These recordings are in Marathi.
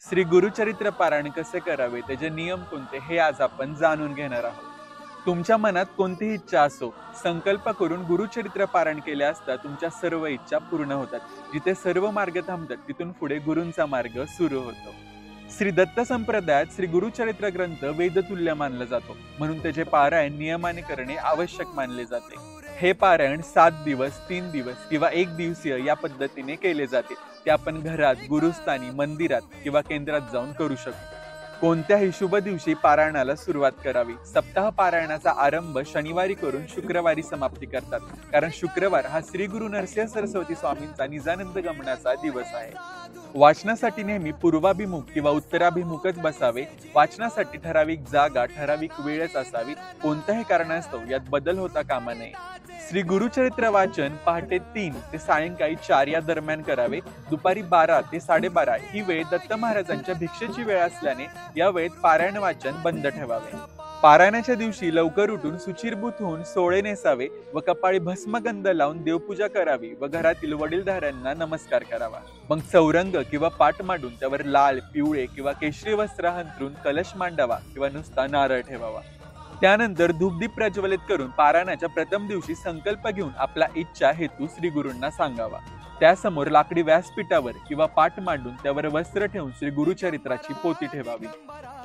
श्री गुरुचरित्र पारायण कसे करावे, त्याचे नियम कोणते हे आज आपण जाणून घेणार आहोत. तुमच्या मनात कोणतीही इच्छा असो, संकल्प करून गुरुचरित्र पारायण केले असता तुमच्या सर्व इच्छा पूर्ण होतात. जिथे सर्व मार्ग थांबतात तिथून पुढे गुरूंचा मार्ग सुरू होतो. श्री दत्त संप्रदायात श्री गुरुचरित्र ग्रंथ वेदतुल्य मानला जातो, म्हणून त्याचे पारायण नियमाने करणे आवश्यक मानले जाते. हे पारायण 7 दिवस, 3 दिवस किंवा 1 दिवसीय या पद्धतीने केले जाते. ते आपण घरात, गुरुस्थानी, मंदिरात किंवा केंद्रात जाऊन करू शकतो. कोणत्याही शुभ दिवशी पारायणाला सुरुवात करावी. सप्ताह पारायणाचा आरंभ शनिवारी करून शुक्रवारी समाप्ती करतात, कारण शुक्रवार हा श्री गुरु नरसिंह सरस्वती स्वामींचा निजानंद गमनाचा दिवस आहे. वाचनासाठी नेहमी पूर्वाभिमुख किंवा उत्तराभिमुखच बसावे. वाचनासाठी ठराविक जागा, ठराविक वेळच असावी. कोणत्याही कारणास्तव यात बदल होता कामा नये. श्री गुरुचरित्र वाचन पहाटे 3 ते सायंकाळी 4 या दरम्यान करावे. दुपारी 12 ते 12:30 ही वेळ दत्त महाराजांच्या भिक्षेची वेळ असल्याने या वेळेत पारायण वाचन बंद ठेवावे. पारायणाच्या दिवशी लवकर उठून शुचिर्भूत होऊन सोळे नेसावे व कपाळी भस्मगंध लावून देवपूजा करावी व घरातील वडीलधाऱ्यांना नमस्कार करावा. मग चौरंग किंवा पाट मांडून त्यावर लाल, पिवळे किंवा केशरी वस्त्र अंथरून कलश मांडावा किंवा नुसता नारळ ठेवावा. त्यानंतर धूपदीप प्रज्वलित करून पारायणाच्या प्रथम दिवशी संकल्प घेऊन आपला इच्छा हेतू श्री गुरूंना सांगावा. त्यासमोर लाकडी व्यासपीठावर किंवा पाट मांडून त्यावर वस्त्र ठेवून श्री गुरुचरित्राची पोथी ठेवावी.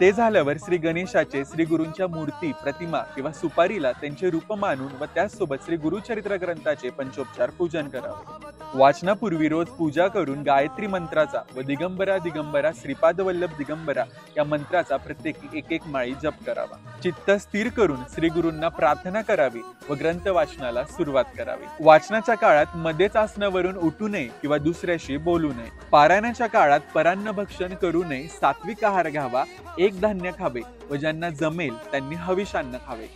ते झाल्यावर श्री गणेशाचे, श्री गुरूंच्या मूर्ती, प्रतिमा किंवा सुपारीला त्यांचे रूप मानून व त्याचसोबत श्री गुरुचरित्र ग्रंथाचे पंचोपचार पूजन करावे. वाचनापूर्वी रोज पूजा करून गायत्री मंत्राचा व दिगंबरा दिगंबरा श्रीपाद वल्लभ दिगंबरा या मंत्राचा प्रत्येकी एक माळी जप करावा. चित्त स्थिर करून श्री गुरूंना प्रार्थना करावी व ग्रंथ वाचनाला सुरुवात करावी. वाचनाच्या काळात मध्येच आसनावरून उठू नये किंवा दुसऱ्याशी बोलू नये. पारायणाच्या काळात परान्न भक्षण करू नये. सात्विक आहार घ्यावा. एक धान्य खावे व ज्यांना जमेल त्यांनी हविषान्न खावे.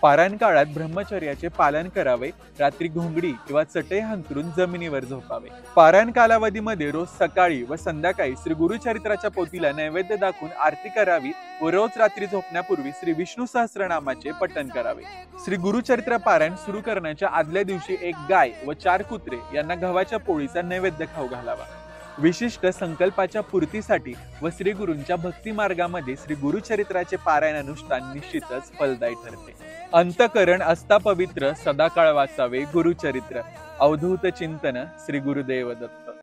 पारायण काळात ब्रह्मचर्याचे पालन करावे. रात्री घोंगडी किंवा चटई अंथरून जमिनीवर झोपावे. पारायण कालावधीमध्ये रोज सकाळी व संध्याकाळी श्री गुरुचरित्राच्या पोथीला नैवेद्य दाखवून आरती करावी व रोज रात्री झोपण्यापूर्वी श्री विष्णू सहस्रनामाचे पठण करावे. श्री गुरुचरित्र पारायण सुरू करण्याच्या आदल्या दिवशी 1 गाय व 4 कुत्रे यांना गव्हाच्या पोळीचा नैवेद्य खाऊ घालावा. विशिष्ट संकल्पाच्या पूर्तीसाठी व श्री गुरूंच्या भक्ती मार्गामध्ये श्री गुरुचरित्राचे पारायण अनुष्ठान निश्चितच फलदायी ठरते. अंतकरण असता पवित्र, सदाकाळ वाचावे गुरुचरित्र. अवधूत चिंतन. श्री गुरुदेव दत्त.